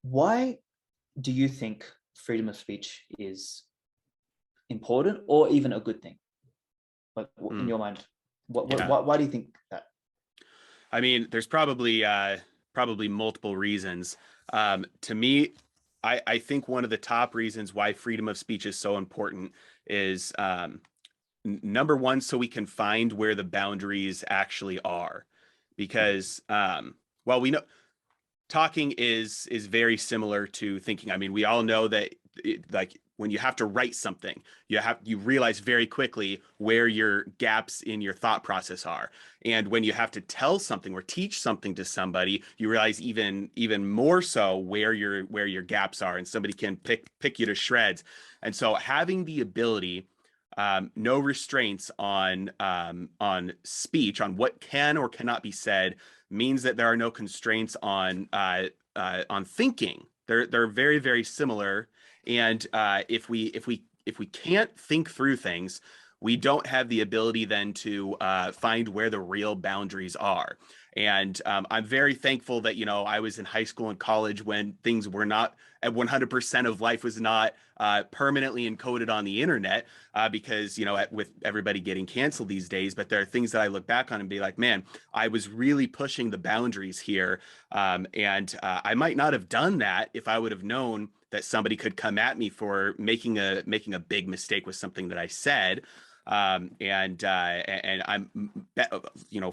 Why do you think freedom of speech is important or even a good thing? Like in your mind, Yeah. why do you think that? I mean, there's probably multiple reasons. To me, I think one of the top reasons why freedom of speech is so important is number one, so we can find where the boundaries actually are. Because well, we know talking is very similar to thinking. I mean, we all know that like when you have to write something, you realize very quickly where your gaps in your thought process are. And when you have to tell something or teach something to somebody, you realize even more so where your gaps are, and somebody can pick you to shreds. And so having the ability, no restraints on speech, on what can or cannot be said, means that there are no constraints on thinking. They're very very similar, and if we can't think through things, we don't have the ability then to find where the real boundaries are. And I'm very thankful that I was in high school and college when things were not at 100% of life was not permanently encoded on the internet, because with everybody getting canceled these days. But there are things that I look back on and be like, man, I was really pushing the boundaries here, and I might not have done that if I would have known that somebody could come at me for making a big mistake with something that I said. And I'm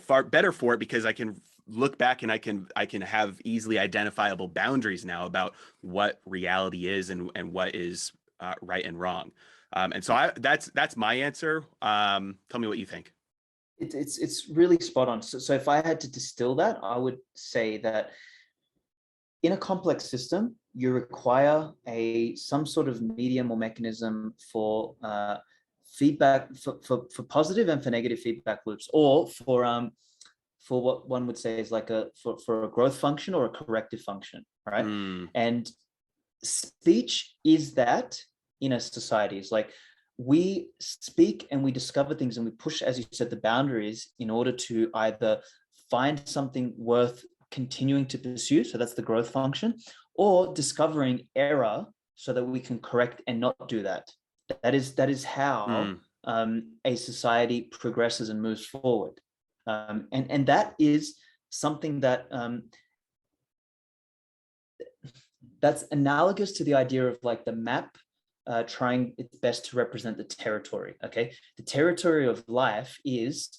far better for it because I can look back and I can have easily identifiable boundaries now about what reality is and what is right and wrong. And so that's my answer. Tell me what you think. It's really spot on. So if I had to distill that, I would say that in a complex system, you require some sort of medium or mechanism for feedback, for positive and for negative feedback loops, or for what one would say is like for a growth function or a corrective function, right? Mm, And speech is that in a society. It's like we speak and we discover things and we push, as you said, the boundaries in order to either find something worth continuing to pursue, so that's the growth function, or discovering error so that we can correct and not do that. That is how mm, a society progresses and moves forward, and that is something that's analogous to the idea of like the map trying its best to represent the territory. Okay, the territory of life is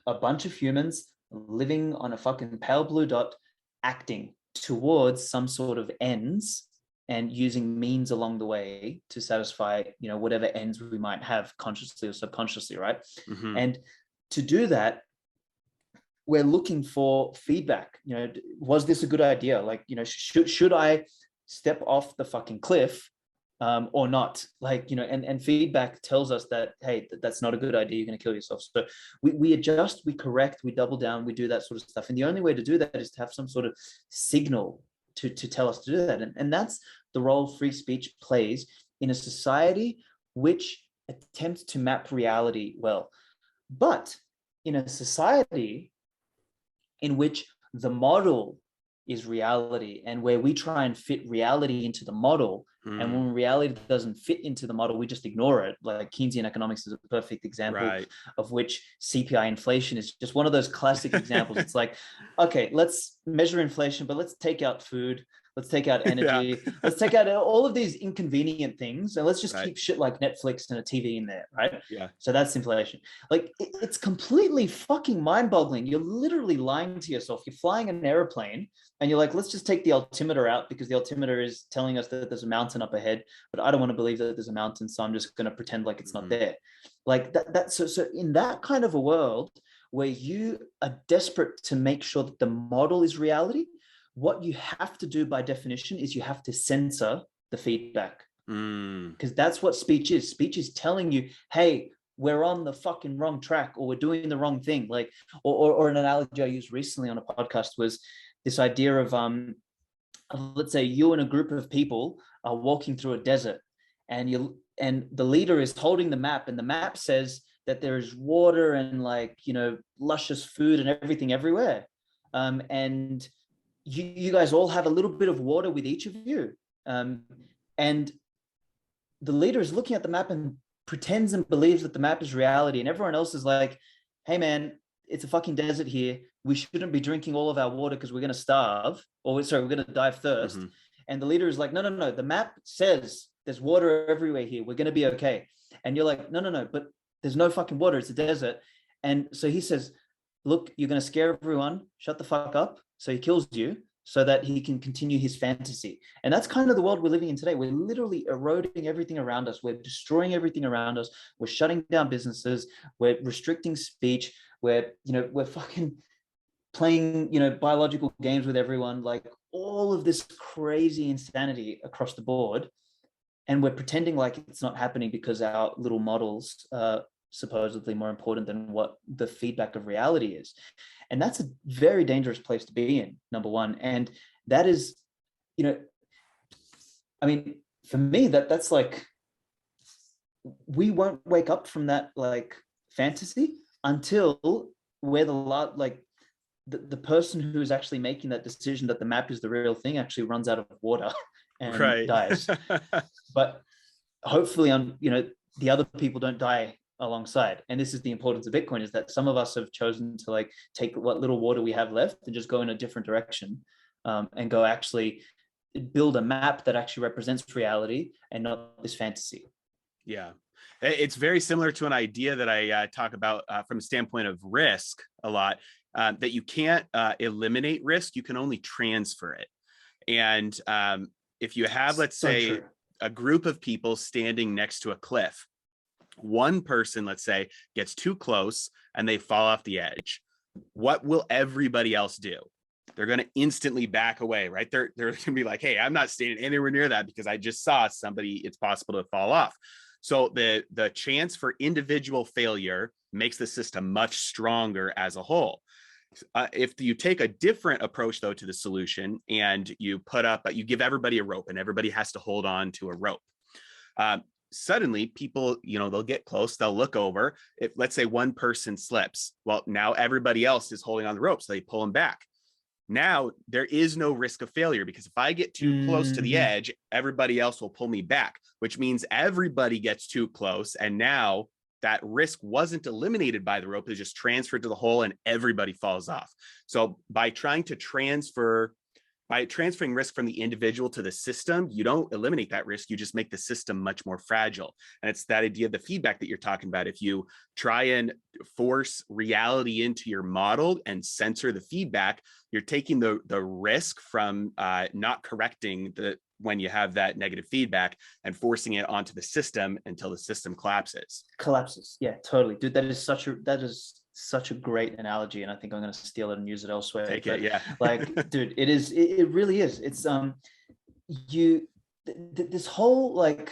a bunch of humans living on a fucking pale blue dot, acting towards some sort of ends and using means along the way to satisfy, whatever ends we might have consciously or subconsciously, right? hmm And to do that, we're looking for feedback. Was this a good idea? Like, should I step off the fucking cliff, or not? Like, and feedback tells us that, hey, that's not a good idea. You're going to kill yourself. So we adjust, we correct, we double down, we do that sort of stuff. And the only way to do that is to have some sort of signal to tell us to do that. And that's the role free speech plays in a society which attempts to map reality well. But in a society in which the model is reality and where we try and fit reality into the model, and mm, when reality doesn't fit into the model, we just ignore it. Like Keynesian economics is a perfect example right. of which CPI inflation is just one of those classic examples. It's like, okay, let's measure inflation, but let's take out food, let's take out Yeah. energy, let's take out all of these inconvenient things, and let's just Right. keep shit like Netflix and a TV in there, right? Yeah. So that's inflation. Like, it's completely fucking mind-boggling. You're literally lying to yourself. You're flying an airplane and you're like, let's just take the altimeter out because the altimeter is telling us that there's a mountain up ahead, but I don't want to believe that there's a mountain, so I'm just going to pretend like it's not hmm there. Like that. So in that kind of a world where you are desperate to make sure that the model is reality, what you have to do by definition is you have to censor the feedback, Mm, because that's what speech is. Speech is telling you, hey, we're on the fucking wrong track, or we're doing the wrong thing. Like, or an analogy I used recently on a podcast was this idea of let's say you and a group of people are walking through a desert, and the leader is holding the map, and the map says that there is water and, like, luscious food and everything everywhere. And you guys all have a little bit of water with each of you. And the leader is looking at the map and pretends and believes that the map is reality. And everyone else is like, hey, man, it's a fucking desert here. We shouldn't be drinking all of our water because we're going to starve, or sorry, we're going to die of thirst. Mm-hmm. And the leader is like, no. The map says there's water everywhere here. We're going to be okay. And you're like, no, but there's no fucking water. It's a desert. And so he says, look, you're going to scare everyone. Shut the fuck up. So he kills you so that he can continue his fantasy. And that's kind of the world we're living in today. We're literally eroding everything around us. We're destroying everything around us. We're shutting down businesses. We're restricting speech. We're fucking playing, biological games with everyone, like all of this crazy insanity across the board. And we're pretending like it's not happening because our little models are supposedly more important than what the feedback of reality is. And that's a very dangerous place to be in, number one. And that is, I mean, for me, that's like, we won't wake up from that like fantasy until we're the person who is actually making that decision that the map is the real thing actually runs out of water and dies. But hopefully the other people don't die alongside. And this is the importance of Bitcoin, is that some of us have chosen to like take what little water we have left and just go in a different direction, and go actually build a map that actually represents reality and not this fantasy. Yeah. It's very similar to an idea that I talk about from a standpoint of risk a lot, that you can't eliminate risk, you can only transfer it. And if you have, let's say, a group of people standing next to a cliff, one person, let's say, gets too close and they fall off the edge, what will everybody else do? They're going to instantly back away, right? They're going to be like, hey, I'm not standing anywhere near that because I just saw somebody, it's possible to fall off. So the chance for individual failure makes the system much stronger as a whole. If you take a different approach, though, to the solution, and you give everybody a rope and everybody has to hold on to a rope, suddenly people, they'll get close, they'll look over. If, let's say, one person slips, well, now everybody else is holding on the rope, so they pull him back. Now there is no risk of failure, because if I get too close to the edge, everybody else will pull me back, which means everybody gets too close. And now that risk wasn't eliminated by the rope, it's just transferred to the hole and everybody falls off. So by transferring risk from the individual to the system, you don't eliminate that risk, you just make the system much more fragile. And it's that idea of the feedback that you're talking about. If you try and force reality into your model and censor the feedback, you're taking the risk from not correcting when you have that negative feedback and forcing it onto the system until the system collapses. Yeah, totally. Dude, that is such a great analogy, and I think I'm going to steal it and use it elsewhere. Take it, yeah. Like, dude, it really is. It's this whole like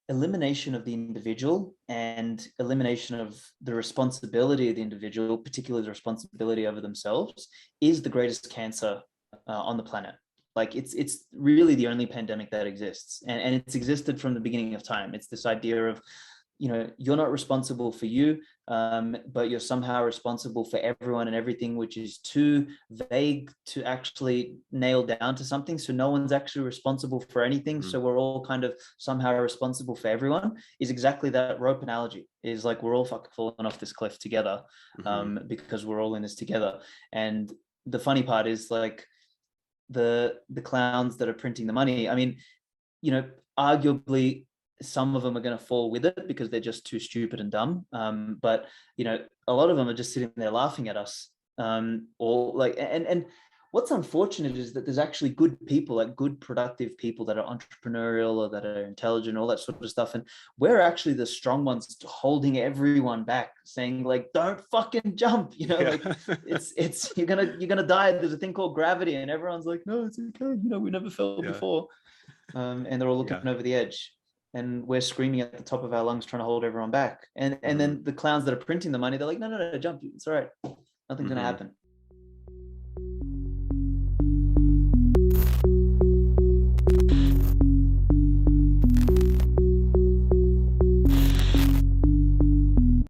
elimination of the individual and elimination of the responsibility of the individual, particularly the responsibility over themselves, is the greatest cancer on the planet. Like, it's really the only pandemic that exists, and it's existed from the beginning of time. It's this idea of, you're not responsible for you, but you're somehow responsible for everyone and everything, which is too vague to actually nail down to something. So no one's actually responsible for anything. So we're all kind of somehow responsible for everyone, is exactly that rope analogy. Is like, we're all fucking falling off this cliff together, because we're all in this together. And the funny part is, like, the clowns that are printing the money, I mean, arguably some of them are going to fall with it because they're just too stupid and dumb. But a lot of them are just sitting there laughing at us. Or like, and what's unfortunate is that there's actually good people, like good productive people that are entrepreneurial or that are intelligent, all that sort of stuff. And we're actually the strong ones holding everyone back, saying like, don't fucking jump, like it's you're gonna die. There's a thing called gravity, and everyone's like, no, it's okay. We never fell before. And they're all looking over the edge. And we're screaming at the top of our lungs, trying to hold everyone back. And then the clowns that are printing the money, they're like, no, jump. It's all right. Nothing's going to happen.